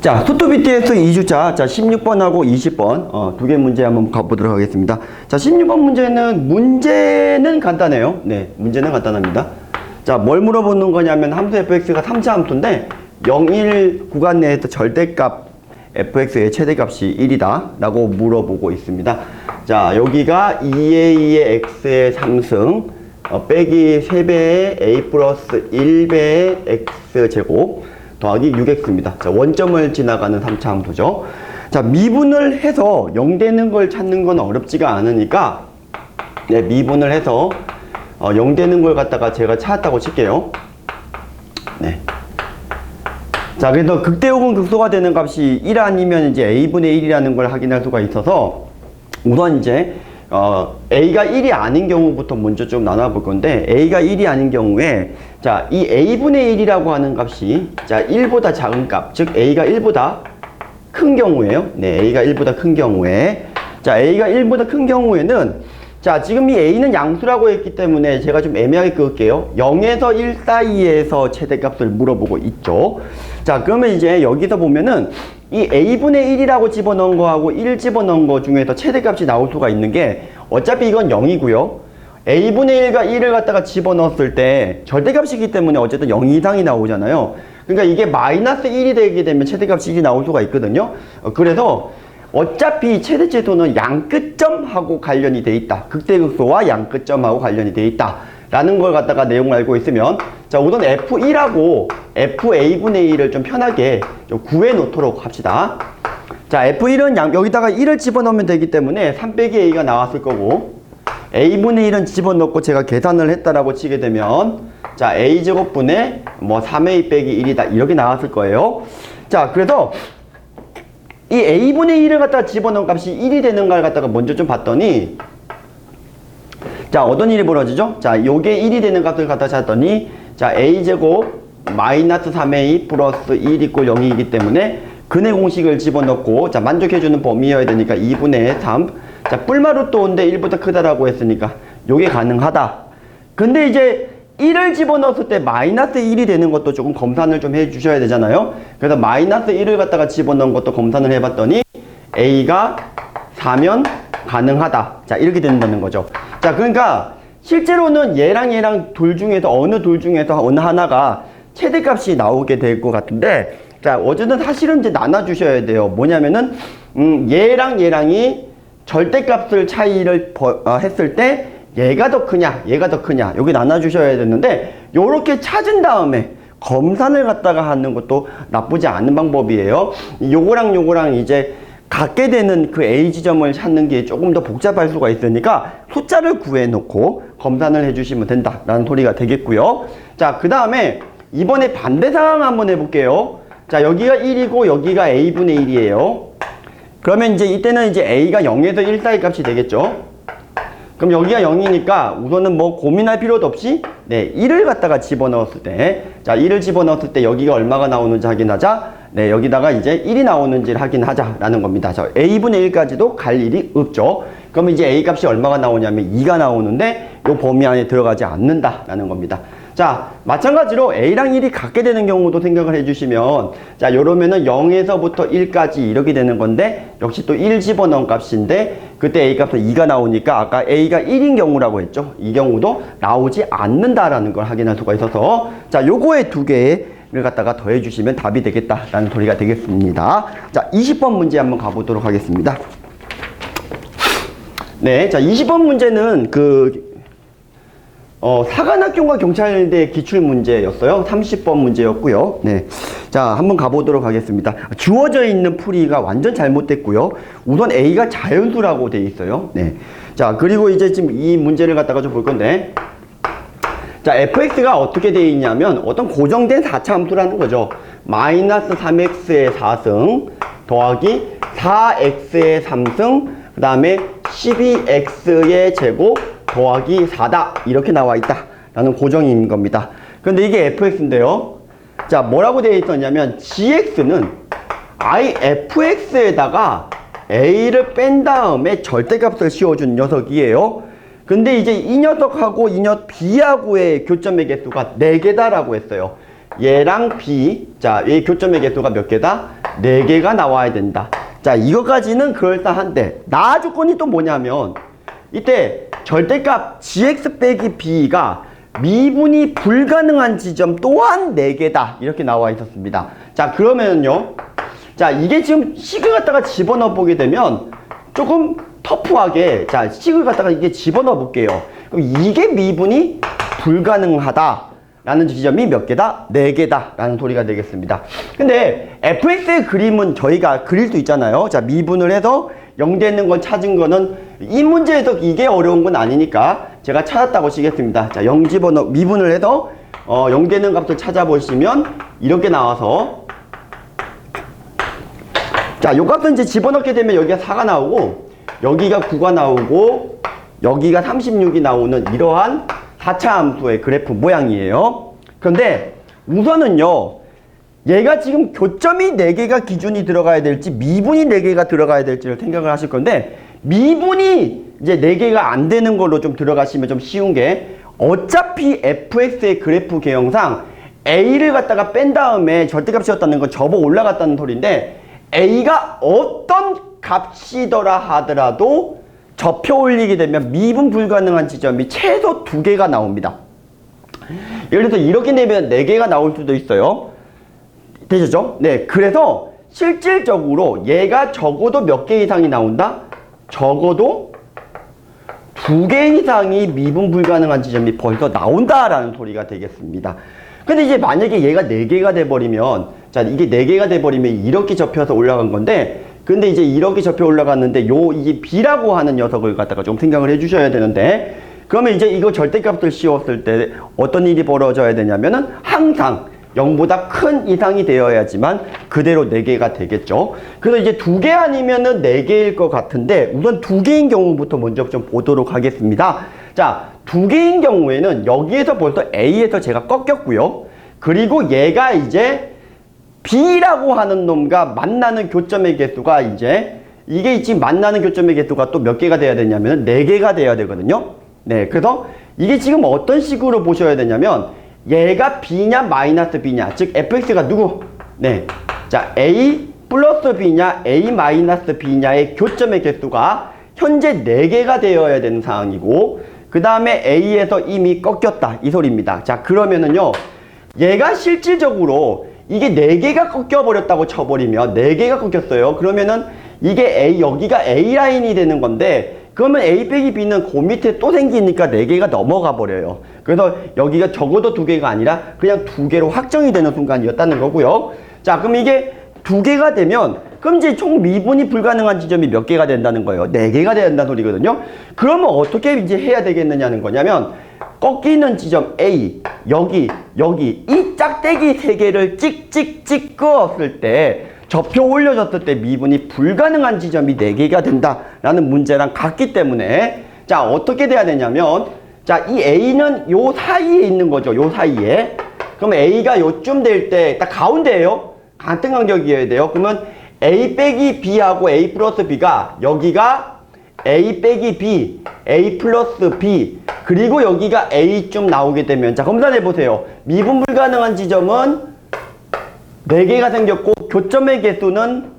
자, 소토 BTS 2주차, 자, 16번하고 20번, 두 개 문제 한번 가보도록 하겠습니다. 자, 16번 문제는 간단해요. 네, 문제는 간단합니다. 자, 뭘 물어보는 거냐면, 함수 fx가 3차 함수인데, 0, 1 구간 내에서 절대값 fx의 최대값이 1이다. 라고 물어보고 있습니다. 자, 여기가 2a의 x의 3승, 빼기 3배의 a 플러스 1배의 x제곱, 더하기 6x입니다. 자, 원점을 지나가는 3차 함수죠. 자, 미분을 해서 0 되는 걸 찾는 건 어렵지가 않으니까, 네, 미분을 해서 0 되는 걸 갖다가 제가 찾았다고 칠게요. 네. 자, 그래서 극대호근 극소가 되는 값이 1 아니면 이제 a분의 1이라는 걸 확인할 수가 있어서, 우선 이제 a가 1이 아닌 경우부터 먼저 좀 나눠볼 건데, a가 1이 아닌 경우에, 자, 이 a분의 1이라고 하는 값이, 자, 1보다 작은 값, 즉 a가 1보다 큰 경우에요. 네, a가 1보다 큰 경우에, 자, a가 1보다 큰 경우에는, 자, 지금 이 a는 양수라고 했기 때문에 제가 좀 애매하게 그을게요. 0에서 1 사이에서 최대값을 물어보고 있죠. 자, 그러면 이제 여기서 보면은 이 a분의 1이라고 집어넣은 거하고 1 집어넣은 거 중에서 최대값이 나올 수가 있는 게, 어차피 이건 0이고요. a분의 1과 1을 갖다가 집어넣었을 때 절대값이기 때문에 어쨌든 0 이상이 나오잖아요. 그러니까 이게 마이너스 1이 되게 되면 최대값이 1이 나올 수가 있거든요. 그래서 어차피 최대치수는 양끝점하고 관련이 돼 있다. 극대극소와 양끝점하고 관련이 돼 있다. 라는 걸 갖다가 내용을 알고 있으면, 자, 우선 F1하고 FA분의 1을 좀 편하게 좀 구해 놓도록 합시다. 자, F1은 여기다가 1을 집어넣으면 되기 때문에 3 빼기 A가 나왔을 거고, A분의 1은 집어넣고 제가 계산을 했다라고 치게 되면, 자, A제곱분의 뭐 3A 빼기 1이다. 이렇게 나왔을 거예요. 자, 그래서 이 A분의 1을 갖다가 집어넣은 값이 1이 되는 걸 갖다가 먼저 좀 봤더니, 자, 어떤 일이 벌어지죠? 자, 요게 1이 되는 값을 갖다 찾았더니, 자, a제곱 마이너스 3a 플러스 1 이꼴 0이기 때문에 근의 공식을 집어넣고, 자, 만족해주는 범위여야 되니까 2분의 3. 자, 뿔마루또인데 1보다 크다라고 했으니까 요게 가능하다. 근데 이제 1을 집어넣었을 때 마이너스 1이 되는 것도 조금 검산을 좀 해주셔야 되잖아요. 그래서 마이너스 1을 갖다가 집어넣은 것도 검산을 해봤더니 a가 4면 가능하다. 자, 이렇게 된다는 거죠. 자, 그러니까 실제로는 얘랑 둘 중에서 어느 둘 중에서 어느 하나가 최대값이 나오게 될 것 같은데, 자, 어쨌든 사실은 이제 나눠주셔야 돼요. 뭐냐면은 얘랑이 절대값을 차이를 했을 때 얘가 더 크냐 얘가 더 크냐 여기 나눠주셔야 되는데, 요렇게 찾은 다음에 검산을 갖다가 하는 것도 나쁘지 않은 방법이에요. 요거랑 이제 갖게 되는 그 A 지점을 찾는 게 조금 더 복잡할 수가 있으니까 숫자를 구해놓고 검산을 해주시면 된다라는 소리가 되겠고요. 자, 그 다음에 이번에 반대 상황 한번 해볼게요. 자, 여기가 1이고 여기가 A분의 1이에요. 그러면 이제 이때는 이제 A가 0에서 1 사이 값이 되겠죠. 그럼 여기가 0이니까 우선은 뭐 고민할 필요도 없이, 네, 1을 갖다가 집어넣었을 때, 자, 1을 집어넣었을 때 여기가 얼마가 나오는지 확인하자. 네, 여기다가 이제 1이 나오는지를 확인하자라는 겁니다. 자, a분의 1까지도 갈 일이 없죠. 그러면 이제 a 값이 얼마가 나오냐면 2가 나오는데 이 범위 안에 들어가지 않는다라는 겁니다. 자, 마찬가지로 a랑 1이 같게 되는 경우도 생각을 해주시면, 자, 요러면은 0에서부터 1까지 이렇게 되는 건데, 역시 또 1 집어넣은 값인데, 그때 a 값은 2가 나오니까 아까 a가 1인 경우라고 했죠. 이 경우도 나오지 않는다라는 걸 확인할 수가 있어서, 자, 요거에 두 개를 갖다가 더해주시면 답이 되겠다라는 소리가 되겠습니다. 자, 20번 문제 한번 가보도록 하겠습니다. 네, 자, 20번 문제는 사관학교과 경찰대 기출문제였어요. 30번 문제였고요. 네. 자, 한번 가보도록 하겠습니다. 주어져 있는 풀이가 완전 잘못됐고요. 우선 A가 자연수라고 돼 있어요. 네. 자, 그리고 이제 지금 이 문제를 갖다가 좀 볼 건데, 자, fx가 어떻게 돼 있냐면 어떤 고정된 4차 함수라는 거죠. 마이너스 3x의 4승 더하기 4x의 3승 그 다음에 12x의 제곱 더하기 4다. 이렇게 나와 있다 라는 고정인 겁니다. 그런데 이게 fx인데요. 자, 뭐라고 되어 있었냐면 gx는 ifx에다가 a를 뺀 다음에 절대값을 씌워준 녀석이에요. 근데 이제 이 녀석하고 이 녀석 b하고의 교점의 개수가 4개다라고 했어요. 얘랑 b, 자, 얘 교점의 개수가 몇 개다? 4개가 나와야 된다. 자, 이거까지는 그럴싸한데 나 조건이 또 뭐냐면 이때 절대값 gx 빼기 b가 미분이 불가능한 지점 또한 4개다. 이렇게 나와 있었습니다. 자, 그러면요. 자, 이게 지금 식을 갖다가 집어넣어 보게 되면 조금 터프하게, 자, 식을 갖다가 이게 집어넣어 볼게요. 그럼 이게 미분이 불가능하다. 라는 지점이 몇 개다? 4개다. 라는 소리가 되겠습니다. 근데 fx의 그림은 저희가 그릴 수 있잖아요. 자, 미분을 해서 0되는 걸 찾은 거는 이 문제에서 이게 어려운 건 아니니까 제가 찾았다고 치겠습니다. 자, 0 집어넣어, 미분을 해서 0되는 값을 찾아보시면 이렇게 나와서 자, 요 값은 이제 집어넣게 되면 여기가 4가 나오고 여기가 9가 나오고 여기가 36이 나오는 이러한 4차 함수의 그래프 모양이에요. 그런데 우선은요, 얘가 지금 교점이 4개가 기준이 들어가야 될지 미분이 4개가 들어가야 될지를 생각을 하실 건데 미분이 이제 4개가 안 되는 걸로 좀 들어가시면 좀 쉬운 게 어차피 fx의 그래프 개형상 a를 갖다가 뺀 다음에 절대값이었다는 건 접어 올라갔다는 소리인데 a가 어떤 값이더라 하더라도 접혀 올리게 되면 미분 불가능한 지점이 최소 2개가 나옵니다. 예를 들어서 이렇게 내면 4개가 나올 수도 있어요. 되셨죠? 네, 그래서 실질적으로 얘가 적어도 몇 개 이상이 나온다? 적어도 2개 이상이 미분 불가능한 지점이 벌써 나온다라는 소리가 되겠습니다. 근데 이제 만약에 얘가 4개가 돼버리면, 자, 이게 4개가 돼버리면 이렇게 접혀서 올라간 건데, 근데 이제 이렇게 접혀 올라갔는데 이게 b라고 하는 녀석을 갖다가 좀 생각을 해주셔야 되는데, 그러면 이제 이거 절대값을 씌웠을 때 어떤 일이 벌어져야 되냐면은 항상 0보다 큰 이상이 되어야지만 그대로 4개가 되겠죠. 그래서 이제 2개 아니면은 4개일 것 같은데 우선 2개인 경우부터 먼저 좀 보도록 하겠습니다. 자, 2개인 경우에는 여기에서 벌써 A에서 제가 꺾였고요. 그리고 얘가 이제 B라고 하는 놈과 만나는 교점의 개수가 이게 지금 만나는 교점의 개수가 또 몇 개가 돼야 되냐면 4개가 돼야 되거든요. 네, 그래서 이게 지금 어떤 식으로 보셔야 되냐면 얘가 B냐 마이너스 B냐, 즉 fx가 누구? 네, 자, A 플러스 B냐 A 마이너스 B냐의 교점의 개수가 현재 4개가 되어야 되는 상황이고 그 다음에 A에서 이미 꺾였다 이 소리입니다. 자, 그러면은요 얘가 실질적으로 이게 4개가 꺾여버렸다고 쳐버리면 4개가 꺾였어요. 그러면은 이게 여기가 A라인이 되는 건데 그러면 A 빼기 B는 그 밑에 또 생기니까 4개가 넘어가 버려요. 그래서 여기가 적어도 2개가 아니라 그냥 2개로 확정이 되는 순간이었다는 거고요. 자, 그럼 이게 2개가 되면 그럼 이제 총 미분이 불가능한 지점이 몇 개가 된다는 거예요? 4개가 된다는 소리거든요. 그러면 어떻게 이제 해야 되겠느냐는 거냐면 꺾이는 지점 A, 여기 이 짝대기 3개를 찍찍찍 그었을 때 접혀 올려졌을 때 미분이 불가능한 지점이 4개가 된다라는 문제랑 같기 때문에 자, 어떻게 돼야 되냐면 자, 이 A는 요 사이에 있는 거죠. 요 사이에. 그럼 A가 요쯤 될 때 딱 가운데예요. 같은 간격이어야 돼요. 그러면 A 빼기 B하고 A 플러스 B가 여기가 A 빼기 B, A 플러스 B 그리고 여기가 A쯤 나오게 되면 자, 검사해 보세요. 미분 불가능한 지점은 4개가 생겼고 교점의 개수는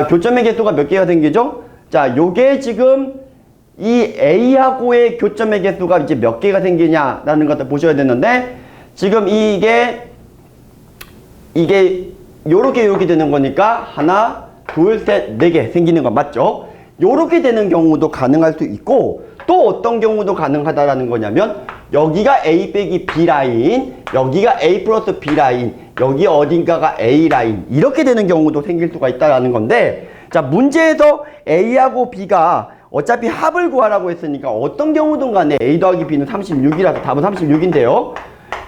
교점의 개수가 몇 개가 생기죠? 자, 요게 지금 이 A하고의 교점의 개수가 이제 몇 개가 생기냐라는 것을 보셔야 되는데 지금 이게 요렇게 되는 거니까 하나, 둘, 셋, 4개 생기는 거 맞죠? 요렇게 되는 경우도 가능할 수 있고 또 어떤 경우도 가능하다라는 거냐면 여기가 A 빼기 B 라인, 여기가 A 플러스 B 라인, 여기 어딘가가 A 라인 이렇게 되는 경우도 생길 수가 있다라는 건데 자, 문제에서 A하고 B가 어차피 합을 구하라고 했으니까 어떤 경우든 간에 A 더하기 B는 36이라서 답은 36인데요.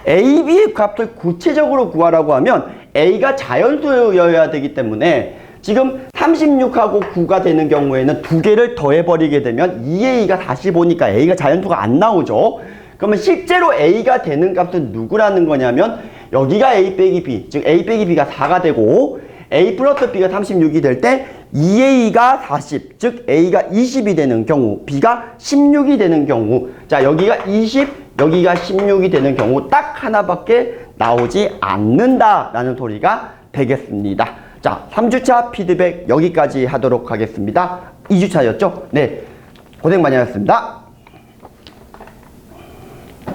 A, B의 값을 구체적으로 구하라고 하면 A가 자연수여야 되기 때문에 지금 36하고 9가 되는 경우에는 2개를 더해버리게 되면 2A가 45니까 A가 자연수가 안 나오죠. 그러면 실제로 A가 되는 값은 누구라는 거냐면 여기가 A 빼기 B, 즉 A 빼기 B가 4가 되고 A 플러스 B가 36이 될 때 2A가 40, 즉 A가 20이 되는 경우, B가 16이 되는 경우 자, 여기가 20, 여기가 16이 되는 경우 딱 하나밖에 나오지 않는다라는 소리가 되겠습니다. 자, 3주차 피드백 여기까지 하도록 하겠습니다. 2주차였죠? 네. 고생 많이 하셨습니다.